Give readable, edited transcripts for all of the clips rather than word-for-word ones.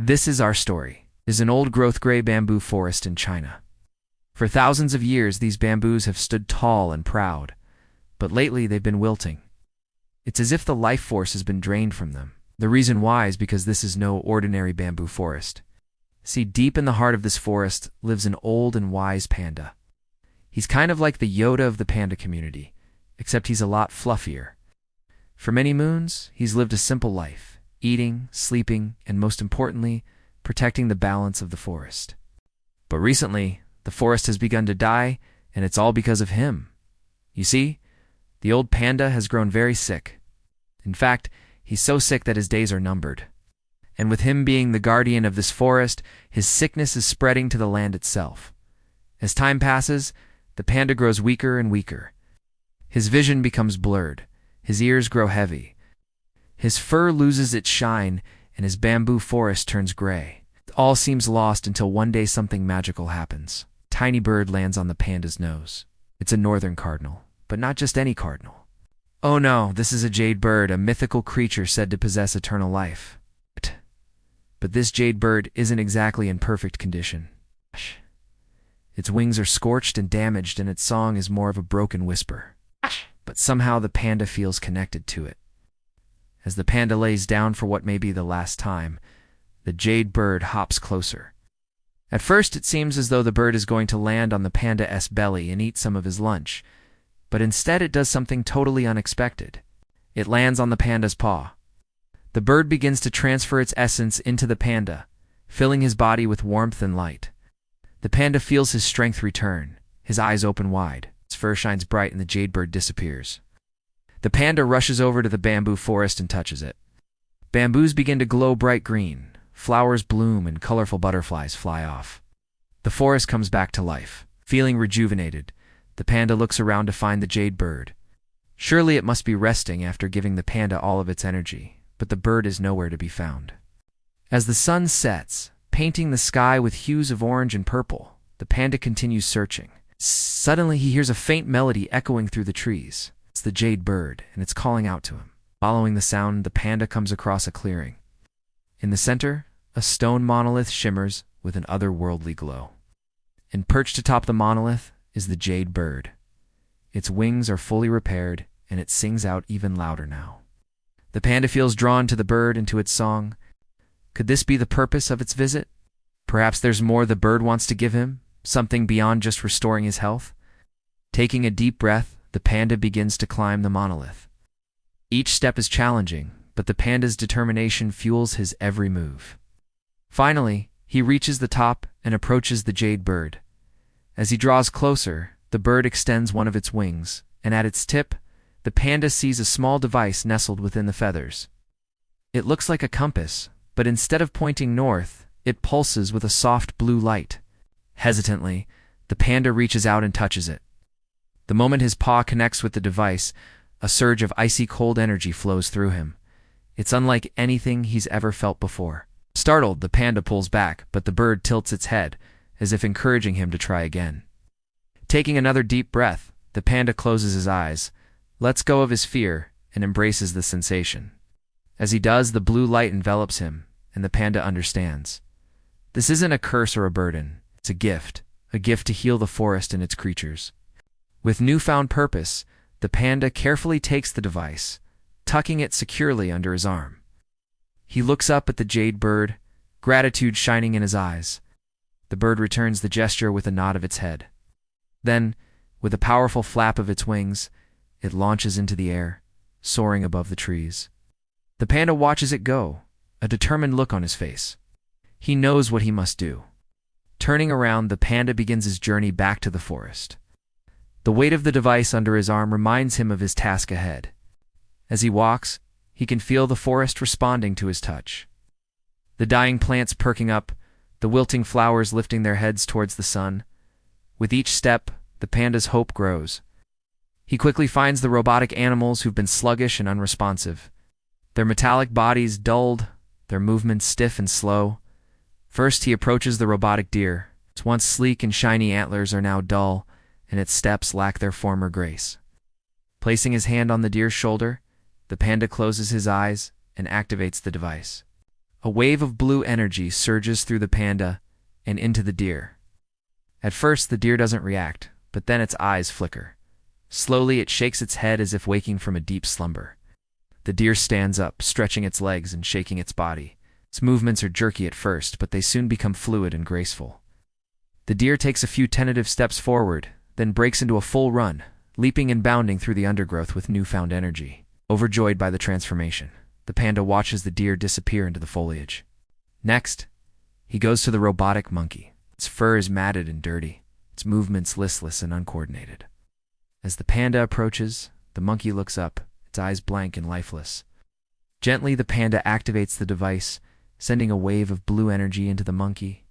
This is our story. Is an old-growth gray bamboo forest in China. For thousands of years, these bamboos have stood tall and proud, but lately they've been wilting. It's as if the life force has been drained from them. The reason why is because this is no ordinary bamboo forest. See, deep in the heart of this forest lives an old and wise panda. He's kind of like the Yoda of the panda community, except he's a lot fluffier. For many moons, he's lived a simple life, eating, sleeping, and most importantly, protecting the balance of the forest. But recently, the forest has begun to die, and it's all because of him. You see, the old panda has grown very sick. In fact, he's so sick that his days are numbered. And with him being the guardian of this forest, his sickness is spreading to the land itself. As time passes, the panda grows weaker and weaker. His vision becomes blurred, his ears grow heavy, his fur loses its shine, and his bamboo forest turns gray. All seems lost until one day something magical happens. A tiny bird lands on the panda's nose. It's a northern cardinal, but not just any cardinal. Oh no, this is a jade bird, a mythical creature said to possess eternal life. But this jade bird isn't exactly in perfect condition. Its wings are scorched and damaged, and its song is more of a broken whisper. But somehow the panda feels connected to it. As the panda lays down for what may be the last time, the jade bird hops closer. At first it seems as though the bird is going to land on the panda's belly and eat some of his lunch, but instead it does something totally unexpected. It lands on the panda's paw. The bird begins to transfer its essence into the panda, filling his body with warmth and light. The panda feels his strength return, his eyes open wide, its fur shines bright, and the jade bird disappears. The panda rushes over to the bamboo forest and touches it. Bamboos begin to glow bright green, flowers bloom, and colorful butterflies fly off. The forest comes back to life. Feeling rejuvenated, the panda looks around to find the jade bird. Surely it must be resting after giving the panda all of its energy, but the bird is nowhere to be found. As the sun sets, painting the sky with hues of orange and purple, the panda continues searching. Suddenly he hears a faint melody echoing through the trees. It's the jade bird, and it's calling out to him. Following the sound, the panda comes across a clearing. In the center, a stone monolith shimmers with an otherworldly glow. And perched atop the monolith is the jade bird. Its wings are fully repaired, and it sings out even louder now. The panda feels drawn to the bird and to its song. Could this be the purpose of its visit? Perhaps there's more the bird wants to give him, something beyond just restoring his health. Taking a deep breath, the panda begins to climb the monolith. Each step is challenging, but the panda's determination fuels his every move. Finally, he reaches the top and approaches the jade bird. As he draws closer, the bird extends one of its wings, and at its tip, the panda sees a small device nestled within the feathers. It looks like a compass, but instead of pointing north, it pulses with a soft blue light. Hesitantly, the panda reaches out and touches it. The moment his paw connects with the device, a surge of icy cold energy flows through him. It's unlike anything he's ever felt before. Startled, the panda pulls back, but the bird tilts its head, as if encouraging him to try again. Taking another deep breath, the panda closes his eyes, lets go of his fear, and embraces the sensation. As he does, the blue light envelops him, and the panda understands. This isn't a curse or a burden. It's a gift to heal the forest and its creatures. With newfound purpose, the panda carefully takes the device, tucking it securely under his arm. He looks up at the jade bird, gratitude shining in his eyes. The bird returns the gesture with a nod of its head. Then, with a powerful flap of its wings, it launches into the air, soaring above the trees. The panda watches it go, a determined look on his face. He knows what he must do. Turning around, the panda begins his journey back to the forest. The weight of the device under his arm reminds him of his task ahead. As he walks, he can feel the forest responding to his touch. The dying plants perking up, the wilting flowers lifting their heads towards the sun. With each step, the panda's hope grows. He quickly finds the robotic animals who've been sluggish and unresponsive. Their metallic bodies dulled, their movements stiff and slow. First, he approaches the robotic deer. Its once sleek and shiny antlers are now dull, and its steps lack their former grace. Placing his hand on the deer's shoulder, the panda closes his eyes and activates the device. A wave of blue energy surges through the panda and into the deer. At first, the deer doesn't react, but then its eyes flicker. Slowly, it shakes its head as if waking from a deep slumber. The deer stands up, stretching its legs and shaking its body. Its movements are jerky at first, but they soon become fluid and graceful. The deer takes a few tentative steps forward, then breaks into a full run, leaping and bounding through the undergrowth with newfound energy. Overjoyed by the transformation, the panda watches the deer disappear into the foliage. Next, he goes to the robotic monkey. Its fur is matted and dirty, its movements listless and uncoordinated. As the panda approaches, the monkey looks up, its eyes blank and lifeless. Gently, the panda activates the device, sending a wave of blue energy into the monkey.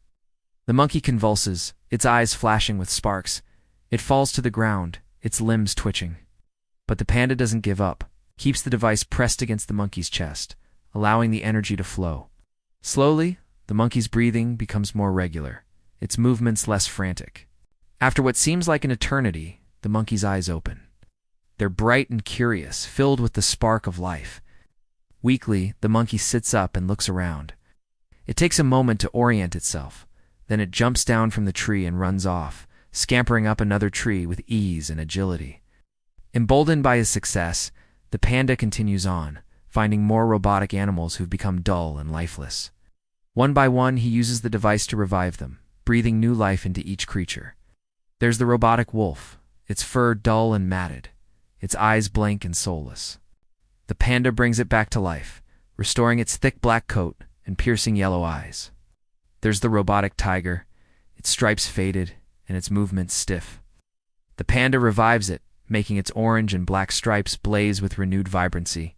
The monkey convulses, its eyes flashing with sparks. It falls to the ground, its limbs twitching. But the panda doesn't give up, keeps the device pressed against the monkey's chest, allowing the energy to flow. Slowly, the monkey's breathing becomes more regular, its movements less frantic. After what seems like an eternity, the monkey's eyes open. They're bright and curious, filled with the spark of life. Weakly, the monkey sits up and looks around. It takes a moment to orient itself. Then it jumps down from the tree and runs off, scampering up another tree with ease and agility. Emboldened by his success, the panda continues on, finding more robotic animals who've become dull and lifeless. One by one, he uses the device to revive them, breathing new life into each creature. There's the robotic wolf, its fur dull and matted, its eyes blank and soulless. The panda brings it back to life, restoring its thick black coat and piercing yellow eyes. There's the robotic tiger, its stripes faded and its movements stiff. The panda revives it, making its orange and black stripes blaze with renewed vibrancy,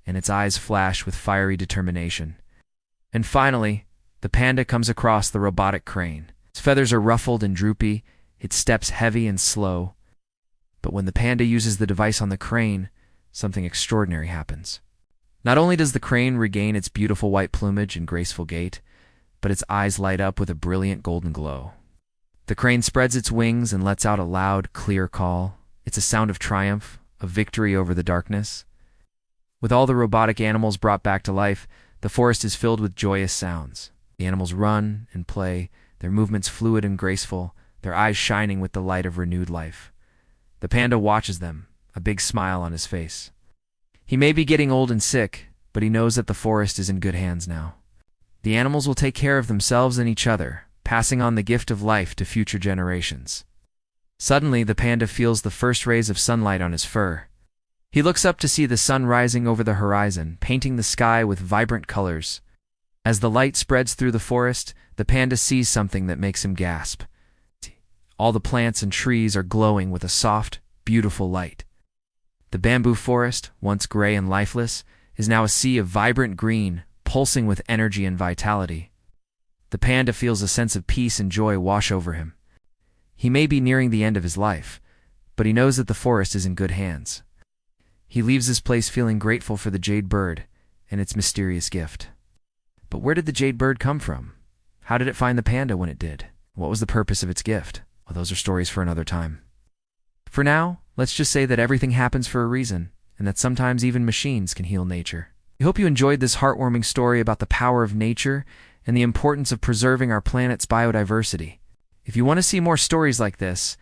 and its eyes flash with fiery determination. And finally, the panda comes across the robotic crane. Its feathers are ruffled and droopy, its steps heavy and slow. But when the panda uses the device on the crane, something extraordinary happens. Not only does the crane regain its beautiful white plumage and graceful gait, but its eyes light up with a brilliant golden glow. The crane spreads its wings and lets out a loud, clear call. It's a sound of triumph, of victory over the darkness. With all the robotic animals brought back to life, the forest is filled with joyous sounds. The animals run and play, their movements fluid and graceful, their eyes shining with the light of renewed life. The panda watches them, a big smile on his face. He may be getting old and sick, but he knows that the forest is in good hands now. The animals will take care of themselves and each other, passing on the gift of life to future generations. Suddenly, the panda feels the first rays of sunlight on his fur. He looks up to see the sun rising over the horizon, painting the sky with vibrant colors. As the light spreads through the forest, the panda sees something that makes him gasp. All the plants and trees are glowing with a soft, beautiful light. The bamboo forest, once gray and lifeless, is now a sea of vibrant green, pulsing with energy and vitality. The panda feels a sense of peace and joy wash over him. He may be nearing the end of his life, but he knows that the forest is in good hands. He leaves this place feeling grateful for the jade bird and its mysterious gift. But where did the jade bird come from? How did it find the panda when it did? What was the purpose of its gift? Well, those are stories for another time. For now, let's just say that everything happens for a reason, and that sometimes even machines can heal nature. I hope you enjoyed this heartwarming story about the power of nature and the importance of preserving our planet's biodiversity. If you want to see more stories like this,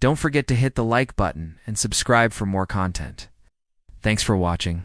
don't forget to hit the like button and subscribe for more content. Thanks for watching.